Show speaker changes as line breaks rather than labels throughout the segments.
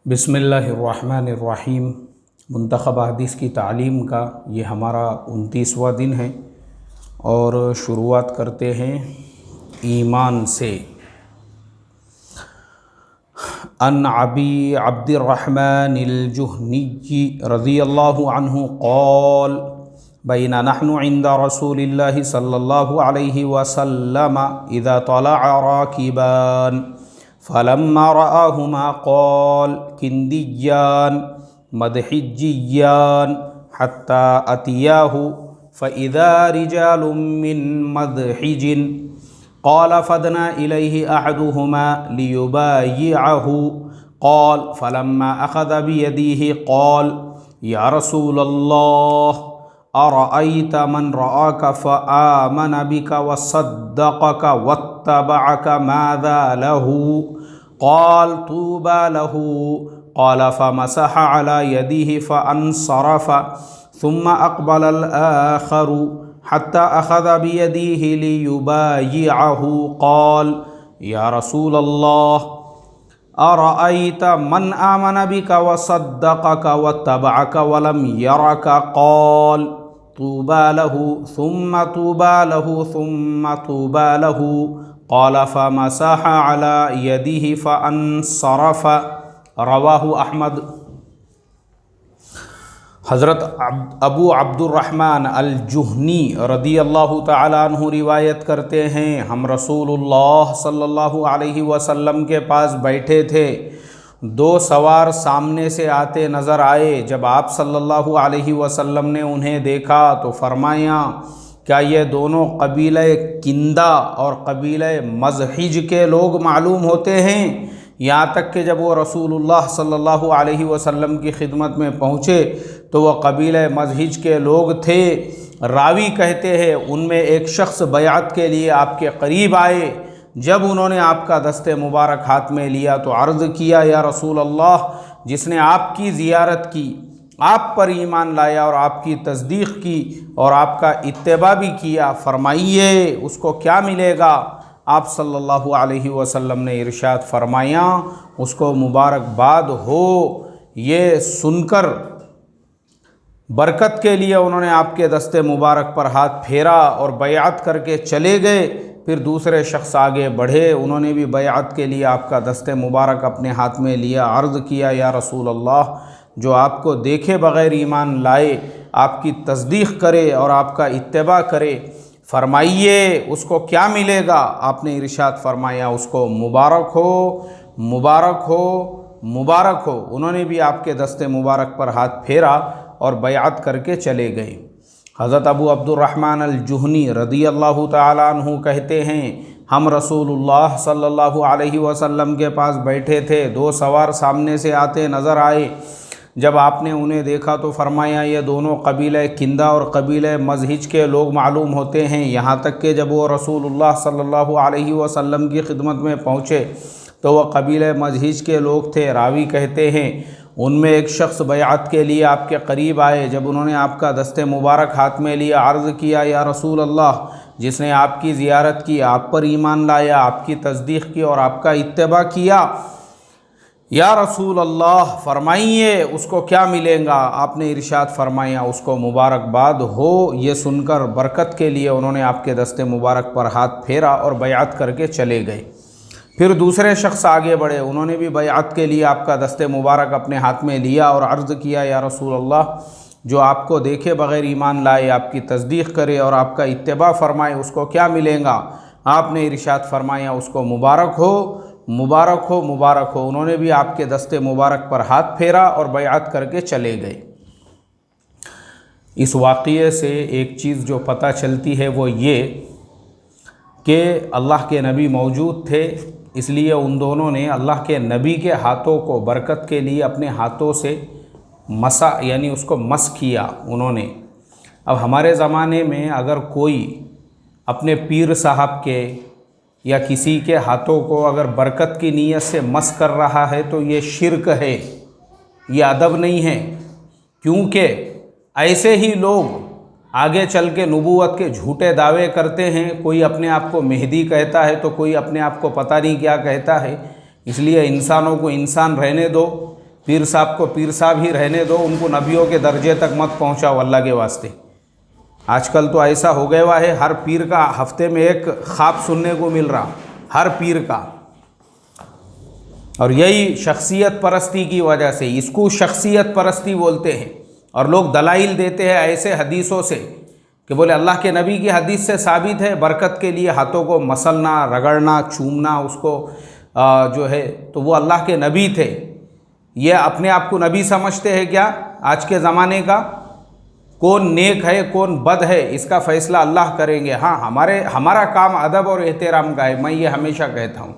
बिस्मिल्लाहिर्रहमानिर्रहीम। मुंतखब हदीस की तालीम का ये हमारा 29वां दिन है और शुरुआत करते हैं ईमान से। अन अबी अब्दुर्रहमानिल जुहनी रज़ियल्लाहु अन्हु क़ाल बैना नहनु इंदा रसूलिल्लाहि सल्लल्लाहु अलैहि वसल्लम इज़ा तलअ राकिबान फलम्मा रआहुमा क़ाल किंदियान मदहिज्जियान हत्ता अतियाहु फ़इज़ा रिजालुम मिन मदहिजिन क़ाल फ़दना इलैहि अहदुहुमा लियुबाय्यअहु क़ाल फ़लम्मा अख़ज़ बियदिहि क़ाल या रसूलल्लाह अरअयत मन रआक फ़आमन बिक वसद्दक़क वत्तबअक माज़ा लहू क़ाल तूबा लहू क़ाल फ़मसह अला यदिहि फ़अन्सरफ़ सुम्मा अक़बलल आख़रु हत्ता अख़ज़ बियदिहि लियुबाय्यअहु क़ाल या रसूलल्लाह अरअयत मन आमन बिक वसद्दक़क वत्तबअक वलम यरक क़ाल तूबा लहू सुम्मा तूबा लहू सुम्मा तूबा लहू क़ाल फ़मसह अला यदिहि फ़अन्सरफ़। रवाहु अहमद। हज़रत अबू अब्दुर्रहमान अल जुहनी रज़ियल्लाहु तआला अन्हु रिवायत करते हैं, हम रसूलुल्लाह सल्लल्लाहु अलैहि वसल्लम के पास बैठे थे। दो सवार सामने से आते नज़र आए। जब आप सल्लल्लाहु अलैहि वसल्लम ने उन्हें देखा तो फरमाया, क्या ये दोनों कबीले किंदा और कबीले मज़हिज के लोग मालूम होते हैं? यहाँ तक कि जब वो रसूलुल्लाह सल्लल्लाहु अलैहि वसल्लम की खिदमत में पहुँचे तो वह कबीले मज़हिज के लोग थे। रावी कहते हैं उनमें एक शख्स बयात के लिए आपके करीब आए। जब उन्होंने आपका दस्ते मुबारक हाथ में लिया तो अर्ज़ किया, या रसूल अल्लाह, जिसने आपकी ज़ियारत की, आप पर ईमान लाया और आपकी तस्दीक़ की और आपका इत्तिबा भी किया, फरमाइए उसको क्या मिलेगा? आप सल्लल्लाहु अलैहि वसल्लम ने इरशाद फरमाया, उसको मुबारकबाद हो। ये सुनकर बरकत के लिए उन्होंने आपके दस्ते मुबारक पर हाथ फेरा और बयात करके चले गए। फिर दूसरे शख्स आगे बढ़े, उन्होंने भी बयात के लिए आपका दस्ते मुबारक अपने हाथ में लिया। अर्ज़ किया, या रसूल अल्लाह, जो आपको देखे बग़ैर ईमान लाए, आपकी तस्दीक़ करे और आपका इत्तिबा करे, फरमाइए उसको क्या मिलेगा? आपने इरशाद फरमाया, उसको मुबारक हो, मुबारक हो, मुबारक हो। उन्होंने भी आपके दस्ते मुबारक पर हाथ फेरा और बयात करके चले गए। हज़रत अबू अब्दुर्रहमान अल जुहनी रज़ियल्लाहु तआला अन्हु कहते हैं, हम रसूलुल्लाह सल्लल्लाहु अलैहि वसल्लम के पास बैठे थे। दो सवार सामने से आते नज़र आए। जब आपने उन्हें देखा तो फरमाया, ये दोनों कबीले किंदा और कबीले मज़हिज के लोग मालूम होते हैं। यहाँ तक कि जब वो रसूलुल्लाह सल्लल्लाहु अलैहि वसल्लम की खिदमत में पहुँचे तो वह कबीले मज़हिज के लोग थे। रावी कहते हैं उनमें एक शख्स बयात के लिए आपके करीब आए। जब उन्होंने आपका दस्ते मुबारक हाथ में लिया, अर्ज़ किया, या रसूल अल्लाह, जिसने आपकी ज़ियारत की, आप पर ईमान लाया, आपकी तस्दीक़ की और आपका इत्तिबा किया, या रसूल अल्लाह, फरमाइए उसको क्या मिलेगा? आपने इरशाद फरमाया, उसको मुबारकबाद हो। ये सुनकर बरकत के लिए उन्होंने आपके दस्ते मुबारक पर हाथ फेरा और बयात करके चले गए। फिर दूसरे शख्स आगे बढ़े, उन्होंने भी बयात के लिए आपका दस्ते मुबारक अपने हाथ में लिया और अर्ज़ किया, या रसूल अल्लाह, जो आपको देखे बग़ैर ईमान लाए, आपकी तस्दीक़ करे और आपका इत्तिबा फ़रमाए, उसको क्या मिलेगा? आपने इरशाद फरमाया, उसको मुबारक हो, मुबारक हो, मुबारक हो। उन्होंने भी आपके दस्ते मुबारक पर हाथ फेरा और बयात करके चले गए। इस वाक़ये से एक चीज़ जो पता चलती है वो ये कि अल्लाह के नबी मौजूद थे, इसलिए उन दोनों ने अल्लाह के नबी के हाथों को बरकत के लिए अपने हाथों से मसा, यानी उसको मस किया उन्होंने। अब हमारे ज़माने में अगर कोई अपने पीर साहब के या किसी के हाथों को अगर बरकत की नीयत से मस कर रहा है तो ये शिरक है, ये अदब नहीं है। क्योंकि ऐसे ही लोग आगे चल के नबूवत के झूठे दावे करते हैं। कोई अपने आप को मेहदी कहता है तो कोई अपने आप को पता नहीं क्या कहता है। इसलिए इंसानों को इंसान रहने दो। पीर साहब को पीर साहब ही रहने दो, उनको नबियों के दर्जे तक मत पहुँचाओ अल्लाह के वास्ते। आजकल तो ऐसा हो गया हुआ है, हर पीर का हफ्ते में एक ख्वाब सुनने को मिल रहा, हर पीर का। और यही शख्सियत परस्ती की वजह से, इसको शख्सियत परस्ती बोलते हैं। और लोग दलाइल देते हैं ऐसे हदीसों से कि बोले अल्लाह के नबी की हदीस से साबित है बरकत के लिए हाथों को मसलना, रगड़ना, चूमना उसको जो है, तो वो अल्लाह के नबी थे। ये अपने आप को नबी समझते हैं क्या? आज के ज़माने का कौन नेक है कौन बद है इसका फ़ैसला अल्लाह करेंगे। हाँ, हमारा काम अदब और एहतराम का है। मैं ये हमेशा कहता हूँ,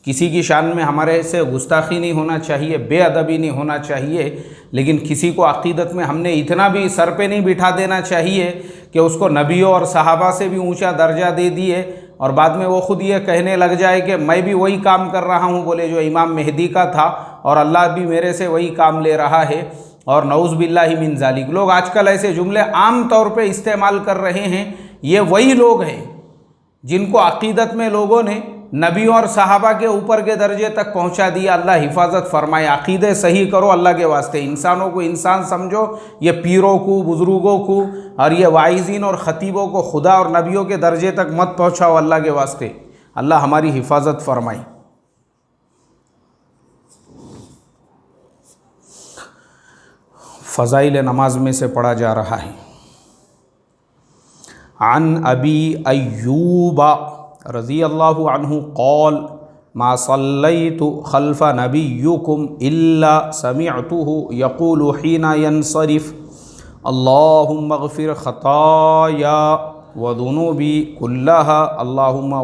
किसी की शान में हमारे से गुस्ताखी नहीं होना चाहिए, बेअदबी नहीं होना चाहिए, लेकिन किसी को अक़ीदत में हमने इतना भी सर पे नहीं बिठा देना चाहिए कि उसको नबियों और सहाबा से भी ऊंचा दर्जा दे दिए और बाद में वो ख़ुद ये कहने लग जाए कि मैं भी वही काम कर रहा हूँ बोले जो इमाम मेहदी का था और अल्लाह भी मेरे से वही काम ले रहा है, और नऊज़ बिल्लाहि मिन ज़ालिक। लोग आजकल ऐसे जुमले आम तौर पे इस्तेमाल कर रहे हैं। ये वही लोग हैं जिनको अक़ीदत में लोगों ने नबियों और सहाबा के ऊपर के दर्जे तक पहुंचा दिया। अल्लाह हिफाजत फरमाए। अक़ीदे सही करो अल्लाह के वास्ते, इंसानों को इंसान समझो, ये पीरों को, बुज़ुर्गों को और ये वाइज़ीन और ख़तीबों को खुदा और नबियों के दर्जे तक मत पहुंचाओ अल्लाह के वास्ते। अल्लाह हमारी हिफाजत फरमाए। फ़ज़ाइल नमाज में से पढ़ा जा रहा है। अन अबी अय्यूबा रज़ी अल्लाहु अन्हु क़ाल मा सल्लैतु खल्फ़ नबिय्युकुम इल्ला समिअतुहु यक़ूलु हीना यंसरिफ़ अल्लाहुम्मा अग़फ़िर ख़ताया व ज़ुनूबी कुल्लहा अल्लाहुम्मा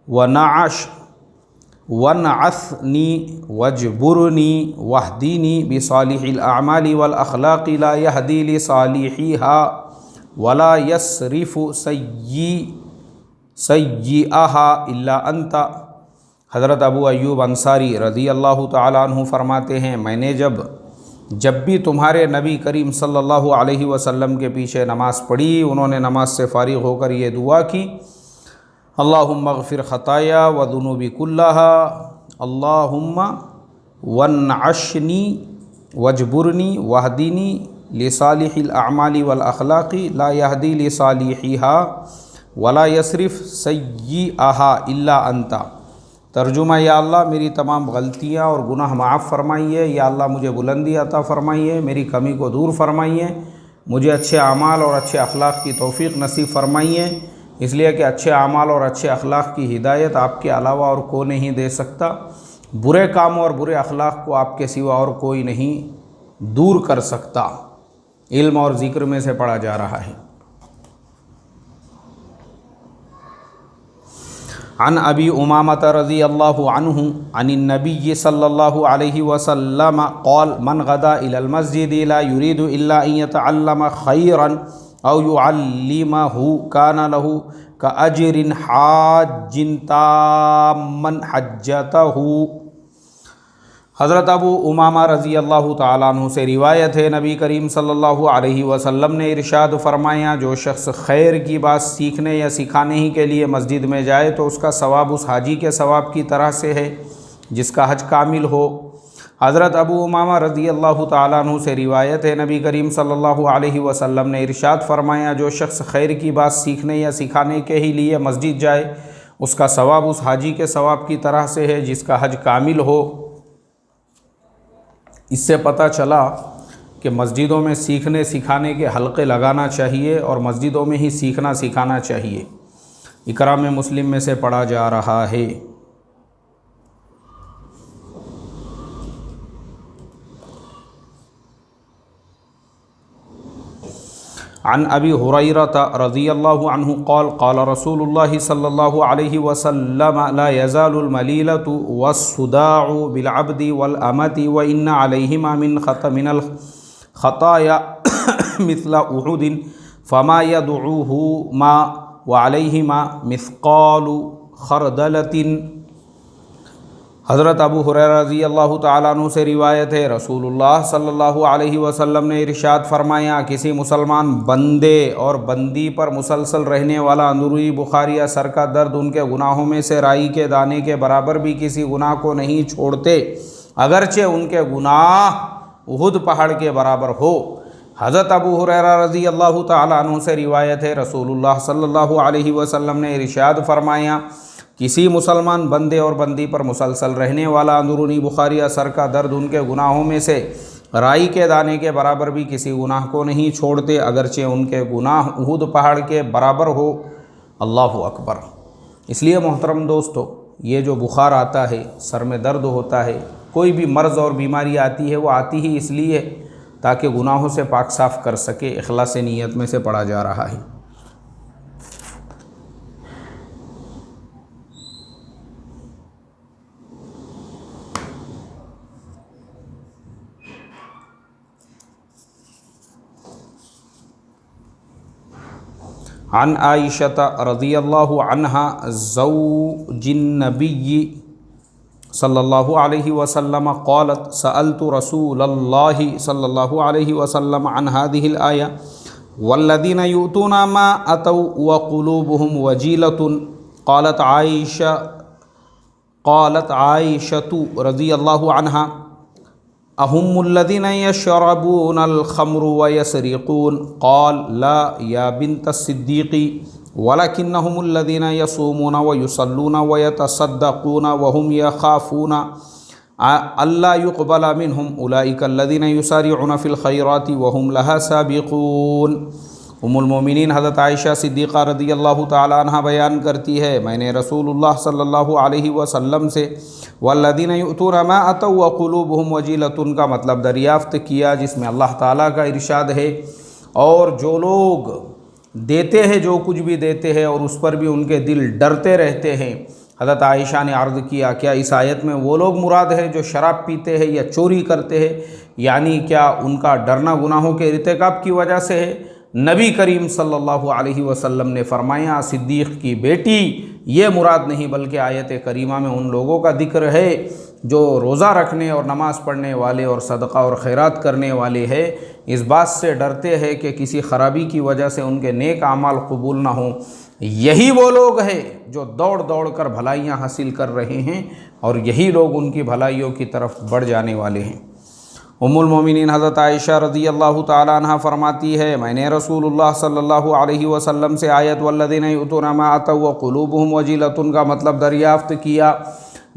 वनअश वनअसनी वजबुरनी वहदीनी बिसालिहिल अअमाली वल अख़लाक़ि ला यहदी लिसालिहिहा वला यस्रिफ़ु सय्यिअहा इल्ला अंता। हज़रत अबू अय्यूब अंसारी रज़ी अल्लाह तआला अन्हु फरमाते हैं, मैंने जब भी तुम्हारे नबी करीम सल्लल्लाहु अलैहि वसल्लम के पीछे नमाज़ पढ़ी, उन्होंने नमाज से फ़ारिग़ होकर ये दुआ की, अल्लाहुम्मा अग़फ़िर ख़ताया व ज़ुनूबी कुल्लहा अल्लाहुम्मा वनअशनी वजबुरनी वहदीनी लिसालिहिल अअमाली वल अख़लाक़ि ला यहदी लिसालिहिहा वला यस्रिफ़ सय्यिअहा इल्ला अंता। तर्जुमा, या अल्लाह मेरी तमाम गलतियाँ और गुनाह माफ़ फरमाइए, या अल्लाह मुझे बुलंदी अता फ़रमाइए, मेरी कमी को दूर फरमाइए, मुझे अच्छे आमाल और अच्छे अखलाक़ की तौफ़ीक़ नसीब फरमाइए, इसलिए कि अच्छे आमाल और अच्छे अखलाक़ की हिदायत आपके अलावा और कोई नहीं दे सकता। बुरे कामों और बुरे अखलाक़ को आपके सिवा और कोई नहीं दूर कर सकता। इल्म और ज़िक्र में से पढ़ा जा रहा है। अन अबी उमामत रज़ी अल्लाहु अन्हु अनिन नबी सल्लल्लाहु अलैहि वसल्लम क़ाल मन गदा इलल मस्जिद ला युरीदु इल्ला अन यतअल्लम खैरन औ युअल्लिमहु काना लहु कअज्रिन हाज्जिन ताम्मन हज्जतहु। हज़रत अबू उमामा रज़ी अल्लाह तआला अन्हु से रिवायत है, नबी करीम सल्लल्लाहु अलैहि वसल्लम ने इरशाद फरमाया, जो शख्स खैर की बात सीखने या सिखाने ही के लिए मस्जिद में जाए तो उसका सवाब उस हाजी के सवाब की तरह से है जिसका हज कामिल हो। हज़रत अबू उमामा रज़ी अल्लाह तआला अन्हु से रिवायत है, नबी करीम सल्लल्लाहु अलैहि वसल्लम ने इरशाद फरमाया, जो शख्स खैर की बात सीखने या सिखाने के ही लिए मस्जिद जाए उसका सवाब उस हाजी के सवाब की तरह से है जिसका हज कामिल हो। इससे पता चला कि मस्जिदों में सीखने सिखाने के हलक़े लगाना चाहिए और मस्जिदों में ही सीखना सिखाना चाहिए। इकरा में मुस्लिम में से पढ़ा जा रहा है। अन अबी हुरैरता रज़ियल्लाहु अन्हु क़ाल क़ाल रसूलुल्लाहि सल्लल्लाहु अलैहि वसल्लम ला यज़ालुल मलीलतु वस्सुदाउ बिल अब्दि वल अमति व इन्ना अलैहिमा मिनल ख़ताया मिस्ला उहुदिन फमा यदउहुमा व अलैहिमा मिस्क़ालु खरदलतिन। हज़रत अबू हुरैरा रज़ी अल्लाह तआला अन्हु से रिवायत है, रसूलुल्लाह सल्लल्लाहु अलैहि वसल्लम ने इरशाद फरमाया, किसी मुसलमान बंदे और बंदी पर मुसलसल रहने वाला अंदरूनी बुखारी या सर का दर्द उनके गुनाहों में से राई के दाने के बराबर भी किसी गुनाह को नहीं छोड़ते अगरचे उनके गुनाह उहुद पहाड़ के बराबर हो। हज़रत अबू हुरैरा रज़ी अल्लाह ताला अन्हु से रिवायत है, रसूलुल्लाह सल्लल्लाहु अलैहि वसल्लम ने इरशाद फरमाया, किसी मुसलमान बंदे और बंदी पर मुसलसल रहने वाला अंदरूनी बुखारी असर का दर्द उनके गुनाहों में से राई के दाने के बराबर भी किसी गुनाह को नहीं छोड़ते, अगरचे उनके गुनाह उहुद पहाड़ के बराबर हो। अल्लाहु अकबर। इसलिए मोहतरम दोस्तों, ये जो बुखार आता है, सर में दर्द होता है, कोई भी मर्ज़ और बीमारी आती है, वो आती ही इसलिए ताकि गुनाहों से पाक साफ़ कर सके। इखलास नीयत में से पढ़ा जा रहा है। अन आइशत रज़ियल्लाहु अन्हा ज़ौजिन नबी सल्लल्लाहु अलैहि वसल्लम क़ालत सअल्तु रसूलल्लाहि सल्लल्लाहु अलैहि वसल्लम अन हादिहिल आया वल्लज़ीना युतूना मा अतौ व क़ुलूबुहुम वजीलतुन। क़ालत आइशतु रज़ियल्लाहु अन्हा अहुमुल्लज़ीना यशरबूनल ख़म्र व यसरिक़ून। क़ाल ला या बिन्त सिद्दीक़ी वलकिन्नहुमुल्लज़ीना यसूमून व युसल्लून व यतसद्दक़ून व हुम यख़ाफ़ून अल्ला युक़बला मिनहुम उलाइकल्लज़ीना युसारिऊन फ़िल ख़ैराति व हुम लहा साबिक़ून। उम्मुल मोमिनीन हज़रत आयशा सिद्दीक़ा रज़ियल्लाहु ताला अन्हा बयान करती है, मैंने रसूलुल्लाह सल्लल्लाहु अलैहि वसल्लम से वल्लज़ीना युतूना मा अतौ व क़ुलूबुहुम वजीलतुन का मतलब दरियाफ़्त किया, जिसमें अल्लाह ताला का इरशाद है, और जो लोग देते हैं, जो कुछ भी देते हैं, और उस पर भी उनके दिल डरते रहते हैं। हज़रत आयशा ने अर्ज़ किया, क्या इस आयत में वो लोग मुराद है जो शराब पीते हैं या चोरी करते हैं, यानी क्या उनका डरना गुनाहों के इर्तिकाब की वजह से है? नबी करीम सल्लल्लाहु अलैहि वसल्लम ने फरमाया, सिद्दीक़ की बेटी, ये मुराद नहीं, बल्कि आयत करीमा में उन लोगों का जिक्र है जो रोज़ा रखने और नमाज़ पढ़ने वाले और सदक़ा और खैरात करने वाले हैं, इस बात से डरते हैं कि किसी ख़राबी की वजह से उनके नेक आमाल कबूल ना हों। यही वो लोग हैं जो दौड़ दौड़ कर भलाइयाँ हासिल कर रहे हैं, और यही लोग उनकी भलाइयों की तरफ बढ़ जाने वाले हैं। उम्मुल मोमिनीन हज़रत आयशा रज़ियल्लाहु ताला अन्हा फरमाती है, मैंने रसूलुल्लाह सल्लल्लाहु अलैहि वसल्लम से आयत वल्लज़ीना युतूना मा अतौ व क़ुलूबुहुम वजीलतुन का मतलब दरियाफ़्त किया,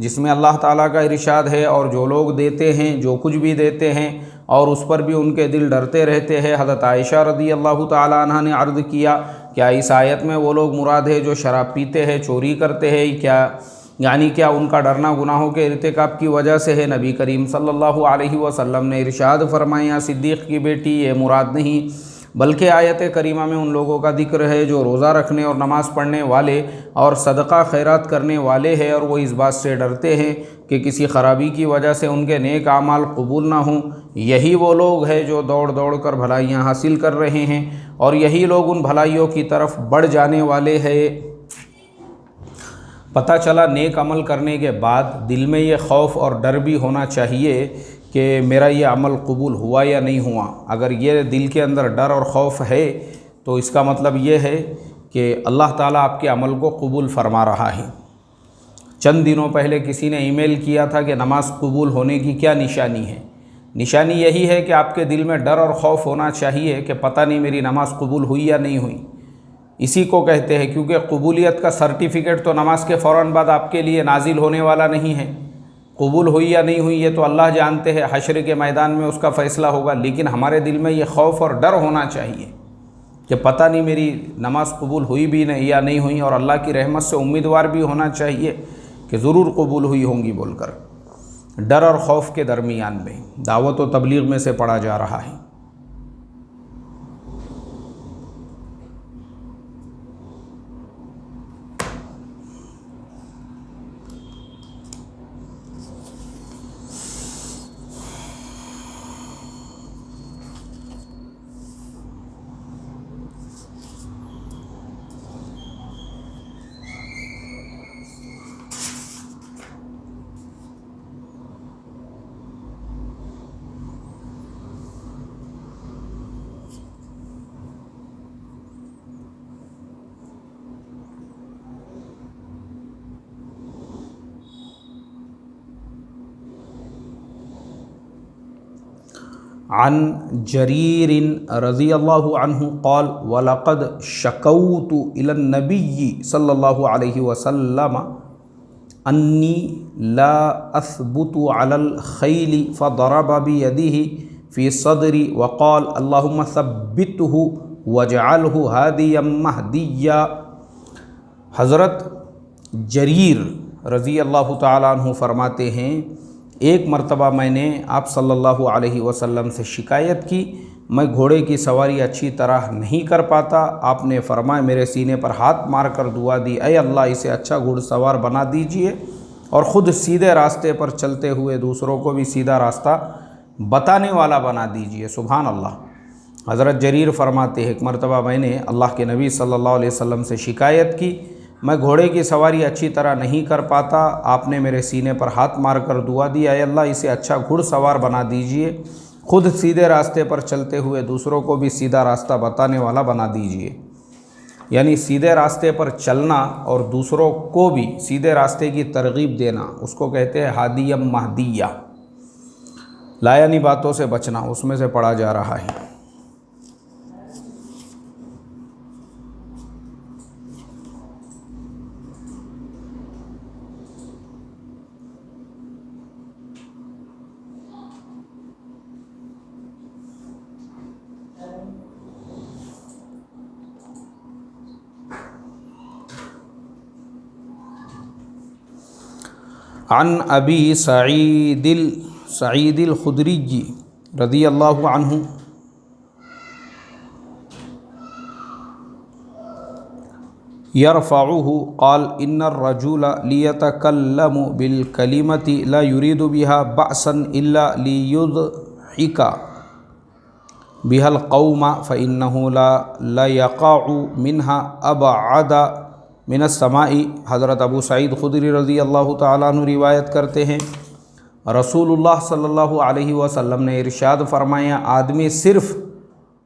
जिसमें अल्लाह ताला का इरशाद है, और जो लोग देते हैं, जो कुछ भी देते हैं, और उस पर भी उनके दिल डरते रहते हैं। हज़रत आयशा रज़ियल्लाहु ताला अन्हा ने अर्ज़ किया, क्या इस आयत में वो लोग मुराद है जो शराब पीते हैं, चोरी करते हैं, क्या यानी क्या उनका डरना गुनाहों के इर्तिकाब की वजह से है? नबी करीम सल्लल्लाहु अलैहि वसल्लम ने इरशाद फरमाया, सिद्दीक़ की बेटी, ये मुराद नहीं, बल्कि आयत करीमा में उन लोगों का जिक्र है जो रोज़ा रखने और नमाज़ पढ़ने वाले और सदक़ा खैरात करने वाले हैं, और वो इस बात से डरते हैं कि किसी ख़राबी की वजह से उनके नेक आमाल कबूल ना हों। यही वो लोग हैं जो दौड़ दौड़ कर भलाइयाँ हासिल कर रहे हैं, और यही लोग उन भलाइयों की तरफ बढ़ जाने वाले हैं। पता चला नेक अमल करने के बाद दिल में ये खौफ और डर भी होना चाहिए कि मेरा ये अमल कबूल हुआ या नहीं हुआ। अगर ये दिल के अंदर डर और खौफ है तो इसका मतलब ये है कि अल्लाह ताला आपके अमल को कबूल फरमा रहा है। चंद दिनों पहले किसी ने ईमेल किया था कि नमाज़ कबूल होने की क्या निशानी है। निशानी यही है कि आपके दिल में डर और खौफ होना चाहिए कि पता नहीं मेरी नमाज़ कबूल हुई या नहीं हुई। इसी को कहते हैं, क्योंकि कबूलियत का सर्टिफिकेट तो नमाज के फ़ौरन बाद आपके लिए नाजिल होने वाला नहीं है। कबूल हुई या नहीं हुई ये तो अल्लाह जानते हैं, हश्र के मैदान में उसका फ़ैसला होगा। लेकिन हमारे दिल में ये खौफ और डर होना चाहिए कि पता नहीं मेरी नमाज कबूल हुई भी नहीं या नहीं हुई, और अल्लाह की रहमत से उम्मीदवार भी होना चाहिए कि ज़रूर कबूल हुई होंगी बोलकर। डर और खौफ के दरमियान में दावत व तबलीग में से पढ़ा जा रहा है। अन जरीरिन रज़ियल्लाहु अन्हु क़ाल वलक़द शकौतु इलन नबिय्यि सल्लल्लाहु अलैहि वसल्लम अन्नी ला अस्बुतु अलल खैली फदरब बियदिही फ़ी सदरी वक़ाल अल्लाहुम्मा सब्बितहु वजअलहु हादियम महदिया। हज़रत जरीर रज़ी अल्लाह ताला अन्हु फरमाते हैं, एक मरतबा मैंने आप सल्लल्लाहु अलैहि वसल्लम से शिकायत की, मैं घोड़े की सवारी अच्छी तरह नहीं कर पाता। आपने फरमाया, मेरे सीने पर हाथ मारकर दुआ दी, ऐ अल्लाह इसे अच्छा घुड़सवार बना दीजिए और ख़ुद सीधे रास्ते पर चलते हुए दूसरों को भी सीधा रास्ता बताने वाला बना दीजिए। सुभान अल्लाह। हज़रत जरीर फरमाते हैं, एक मरतबा मैंने अल्लाह के नबी सल्लल्लाहु अलैहि वसल्लम से शिकायत की, मैं घोड़े की सवारी अच्छी तरह नहीं कर पाता। आपने मेरे सीने पर हाथ मारकर दुआ दी, ऐ अल्लाह इसे अच्छा घुड़सवार बना दीजिए, खुद सीधे रास्ते पर चलते हुए दूसरों को भी सीधा रास्ता बताने वाला बना दीजिए। यानी सीधे रास्ते पर चलना और दूसरों को भी सीधे रास्ते की तरगीब देना, उसको कहते हैं हादियम महदिया। लायानी बातों से बचना, उसमें से पढ़ा जा रहा है। अन अबी सईदिल खुदरी रज़ियल्लाहु अन्हु यरफ़उहु क़ाल इन्नर रजुल लियतकल्लमु बिल कलिमति ला युरीदु बिहा बअसन इल्ला लियुज़हिका बिहल कौमा फ़इन्नहु ला यक़अउ मिन्हा अबअद मिनस समाई। हज़रत अबू सईद खुदरी रज़ी अल्लाह ताला अन्हु रिवायत करते हैं, रसूलुल्लाह सल्लल्लाहु अलैहि वसल्लम ने इरशाद फरमाया, आदमी सिर्फ़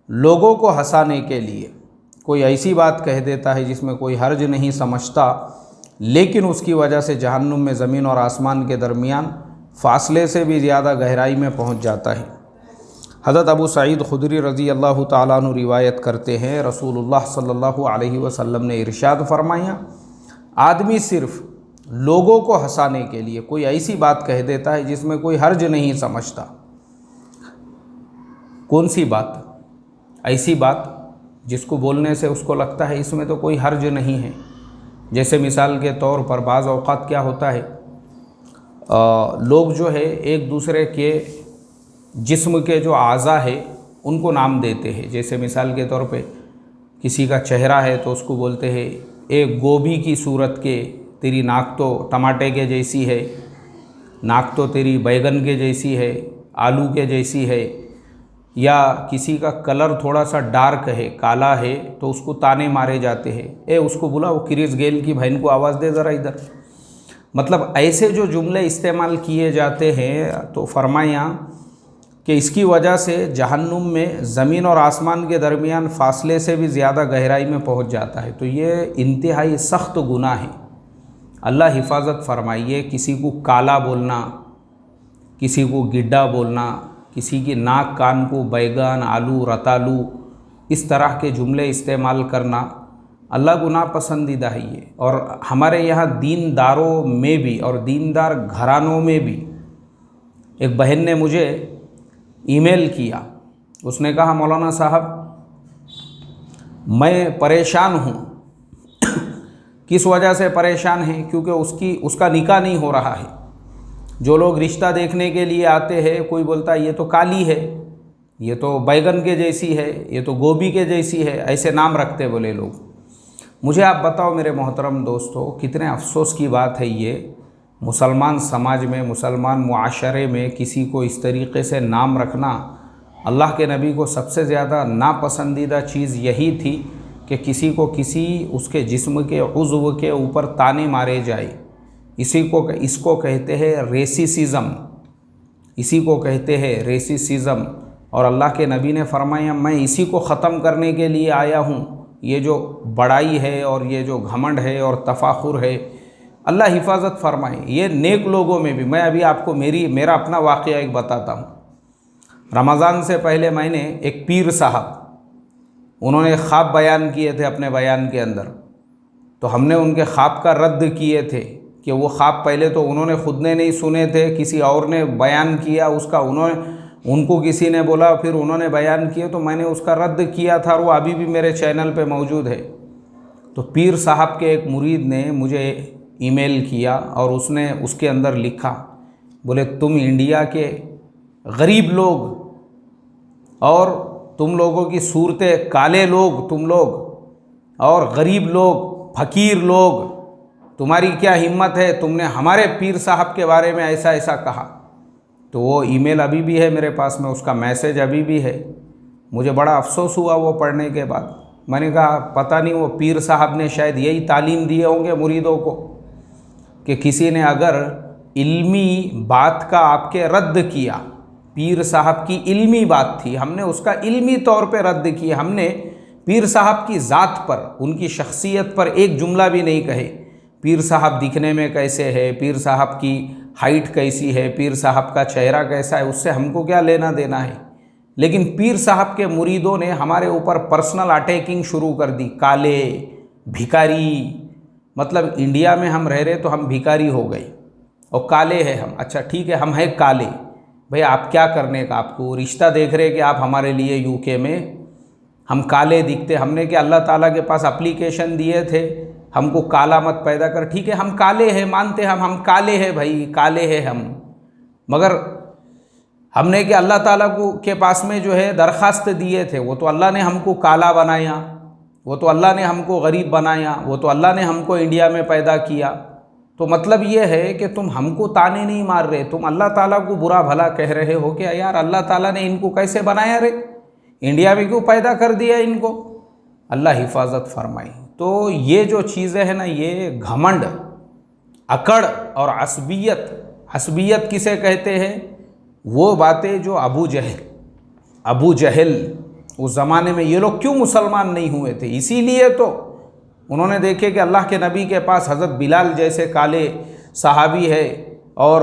लोगों को हंसाने के लिए कोई ऐसी बात कह देता है जिसमें कोई हर्ज नहीं समझता, लेकिन उसकी वजह से जहन्नुम में ज़मीन और आसमान के दरमियान फ़ासले से भी ज़्यादा गहराई में पहुँच जाता है। हज़रत अबू सईद खुदरी रज़ी अल्लाह ताला अन्हु रिवायत करते हैं, रसूलुल्लाह सल्लल्लाहु अलैहि वसल्लम ने इरशाद फरमाया, आदमी सिर्फ़ लोगों को हंसाने के लिए कोई ऐसी बात कह देता है जिसमें कोई हर्ज नहीं समझता। कौन सी बात? ऐसी बात जिसको बोलने से उसको लगता है इसमें तो कोई हर्ज नहीं है। जैसे मिसाल के तौर पर बाज़ औक़ात क्या होता है, लोग जो है एक दूसरे के जिस्म के जो आज़ा है उनको नाम देते हैं। जैसे मिसाल के तौर पे किसी का चेहरा है तो उसको बोलते हैं, एक गोभी की सूरत के, तेरी नाक तो टमाटे के जैसी है, नाक तो तेरी बैगन के जैसी है, आलू के जैसी है। या किसी का कलर थोड़ा सा डार्क है, काला है, तो उसको ताने मारे जाते हैं, ए उसको बुला, वो क्रिस गेल की बहन को आवाज़ दे ज़रा इधर। मतलब ऐसे जो जुमले इस्तेमाल किए जाते हैं, तो फरमाया कि इसकी वजह से जहन्नुम में ज़मीन और आसमान के दरमियान फ़ासले से भी ज़्यादा गहराई में पहुंच जाता है। तो ये इंतहाई सख्त गुनाह है। अल्लाह हिफाजत फरमाइए। किसी को काला बोलना, किसी को गिड्डा बोलना, किसी की नाक कान को बैगन, आलू, रतालू, इस तरह के जुमले इस्तेमाल करना अल्लाह गुनाह पसंदीदा है ये। और हमारे यहाँ दीनदारों में भी और दीनदार घरानों में भी एक बहन ने मुझे ईमेल किया। उसने कहा, मौलाना साहब मैं परेशान हूँ। किस वजह से परेशान है? क्योंकि उसका निकाह नहीं हो रहा है। जो लोग रिश्ता देखने के लिए आते हैं, कोई बोलता है ये तो काली है, ये तो बैगन के जैसी है, ये तो गोभी के जैसी है, ऐसे नाम रखते बोले लोग। मुझे आप बताओ मेरे मोहतरम दोस्तों, कितने अफसोस की बात है ये, मुसलमान समाज में, मुसलमान मुआशरे में किसी को इस तरीक़े से नाम रखना। अल्लाह के नबी को सबसे ज़्यादा नापसंदीदा चीज़ यही थी कि किसी को किसी उसके जिस्म के उज़्व के ऊपर ताने मारे जाए। इसको कहते हैं रेसिसिज़म, इसी को कहते हैं रेसिसिज़म। और अल्लाह के नबी ने फरमाया, मैं इसी को ख़त्म करने के लिए आया हूँ। ये जो बड़ाई है और ये जो घमंड है और तफाखुर है, अल्लाह हिफाजत फरमाए। ये नेक लोगों में भी, मैं अभी आपको मेरा अपना वाक़या एक बताता हूँ। रमज़ान से पहले मैंने एक पीर साहब, उन्होंने ख्वाब बयान किए थे अपने बयान के अंदर, तो हमने उनके ख्वाब का रद्द किए थे कि वो ख्वाब पहले तो उन्होंने ख़ुद ने नहीं सुने थे, किसी और ने बयान किया उसका, उनको किसी ने बोला, फिर उन्होंने बयान किए, तो मैंने उसका रद्द किया था और वो अभी भी मेरे चैनल पे मौजूद है। तो पीर साहब के एक मुरीद ने मुझे ईमेल किया और उसने उसके अंदर लिखा, बोले तुम इंडिया के गरीब लोग और तुम लोगों की सूरतें, काले लोग तुम लोग और गरीब लोग, फ़कीर लोग, तुम्हारी क्या हिम्मत है, तुमने हमारे पीर साहब के बारे में ऐसा ऐसा कहा। तो वो ईमेल अभी भी है मेरे पास में, उसका मैसेज अभी भी है। मुझे बड़ा अफसोस हुआ वो पढ़ने के बाद। मैंने कहा पता नहीं वो पीर साहब ने शायद यही तालीम दिए होंगे मुरीदों को कि किसी ने अगर इल्मी बात का आपके रद्द किया, पीर साहब की इल्मी बात थी, हमने उसका इल्मी तौर पे रद्द किया, हमने पीर साहब की ज़ात पर, उनकी शख्सियत पर एक जुमला भी नहीं कहे। पीर साहब दिखने में कैसे है, पीर साहब की हाइट कैसी है, पीर साहब का चेहरा कैसा है, उससे हमको क्या लेना देना है। लेकिन पीर साहब के मुरीदों ने हमारे ऊपर पर्सनल अटैकिंग शुरू कर दी। काले, भिखारी, मतलब इंडिया में हम रह रहे तो हम भिखारी हो गए और काले हैं हम। अच्छा ठीक है, हम हैं काले, भाई आप क्या करने का, आपको रिश्ता देख रहे कि आप हमारे लिए यूके में हम काले दिखते, हमने क्या अल्लाह ताला के पास एप्लीकेशन दिए थे हमको काला मत पैदा कर। ठीक है हम काले हैं, मानते हम काले हैं भाई, काले हैं हम, मगर हमने कि अल्लाह ताला को के पास में जो है दरख्वास्त दिए थे, वो तो अल्लाह ने हमको काला बनाया, वो तो अल्लाह ने हमको गरीब बनाया, वो तो अल्लाह ने हमको इंडिया में पैदा किया। तो मतलब ये है कि तुम हमको ताने नहीं मार रहे, तुम अल्लाह ताला को बुरा भला कह रहे हो कि यार अल्लाह ताला ने इनको कैसे बनाया रे, इंडिया में क्यों पैदा कर दिया इनको, अल्लाह हिफाजत फरमाई। तो ये जो चीज़ें हैं ना, ये घमंड, अकड़ और असबियत किसे कहते हैं, वो बातें जो अबू जहल उस ज़माने में, ये लोग क्यों मुसलमान नहीं हुए थे, इसीलिए तो उन्होंने देखे कि अल्लाह के नबी के पास हज़रत बिलाल जैसे काले सहाबी है और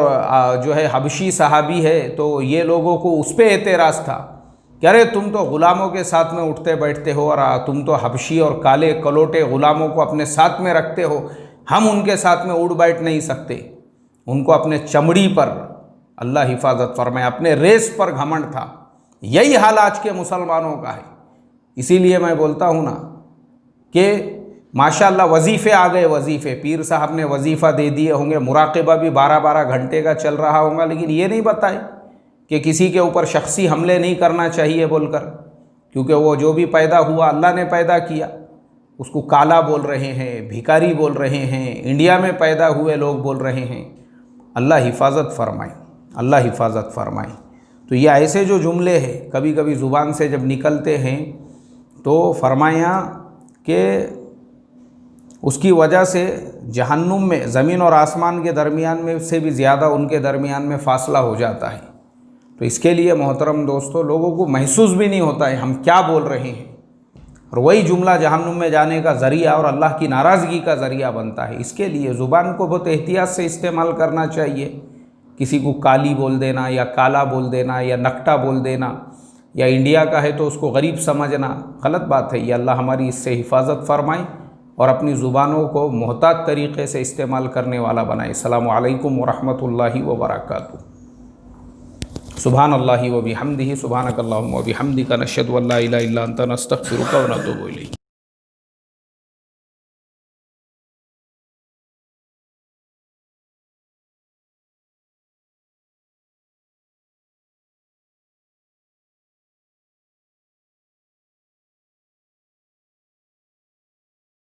जो है हबशी सहाबी है, तो ये लोगों को उस पर एतराज़ था कि अरे तुम तो ग़ुलामों के साथ में उठते बैठते हो और तुम तो हबशी और काले कलोटे ग़ुलामों को अपने साथ में रखते हो, हम उनके साथ में उठ बैठ नहीं सकते। उनको अपने चमड़ी पर, अल्लाह हिफाजत फरमाए, अपने रेस पर घमंड था। यही हाल आज के मुसलमानों का है। इसीलिए मैं बोलता हूँ ना कि माशाअल्लाह वजीफ़े आ गए, वजीफ़े पीर साहब ने वजीफ़ा दे दिए होंगे, मुराक़बा भी 12-12 घंटे का चल रहा होगा, लेकिन ये नहीं बताए कि किसी के ऊपर शख्सी हमले नहीं करना चाहिए बोलकर, क्योंकि वो जो भी पैदा हुआ अल्लाह ने पैदा किया, उसको काला बोल रहे हैं, भिखारी बोल रहे हैं, इंडिया में पैदा हुए लोग बोल रहे हैं। अल्लाह हिफाजत फरमाए, अल्लाह हिफाजत फरमाए। तो ये ऐसे जो जुमले हैं कभी कभी ज़ुबान से जब निकलते हैं तो फरमाया कि उसकी वजह से जहन्नुम में, ज़मीन और आसमान के दरमियान में से भी ज़्यादा उनके दरमियान में फ़ासला हो जाता है। तो इसके लिए मोहतरम दोस्तों, लोगों को महसूस भी नहीं होता है हम क्या बोल रहे हैं, और वही जुमला जहन्नुम में जाने का ज़रिया और अल्लाह की नाराज़गी का ज़रिया बनता है। इसके लिए ज़ुबान को बहुत एहतियात से इस्तेमाल करना चाहिए। किसी को काली बोल देना या काला बोल देना या नकटा बोल देना, या इंडिया का है तो उसको गरीब समझना, गलत बात है। ये अल्लाह हमारी इससे हिफाजत फरमाए और अपनी ज़ुबानों को मोहतात तरीक़े से इस्तेमाल करने वाला बनाए। अस्सलामु अलैकुम वरहमतुल्लाहि वबरकातुहू। सुभानअल्लाहि व बिहम्दिही, सुभानकल्लाहुम्मा व बिहम्दिका, नशहदु अल्ला इलाहा इल्ला अंता, नस्तगफिरुका व नतूबु इलैक।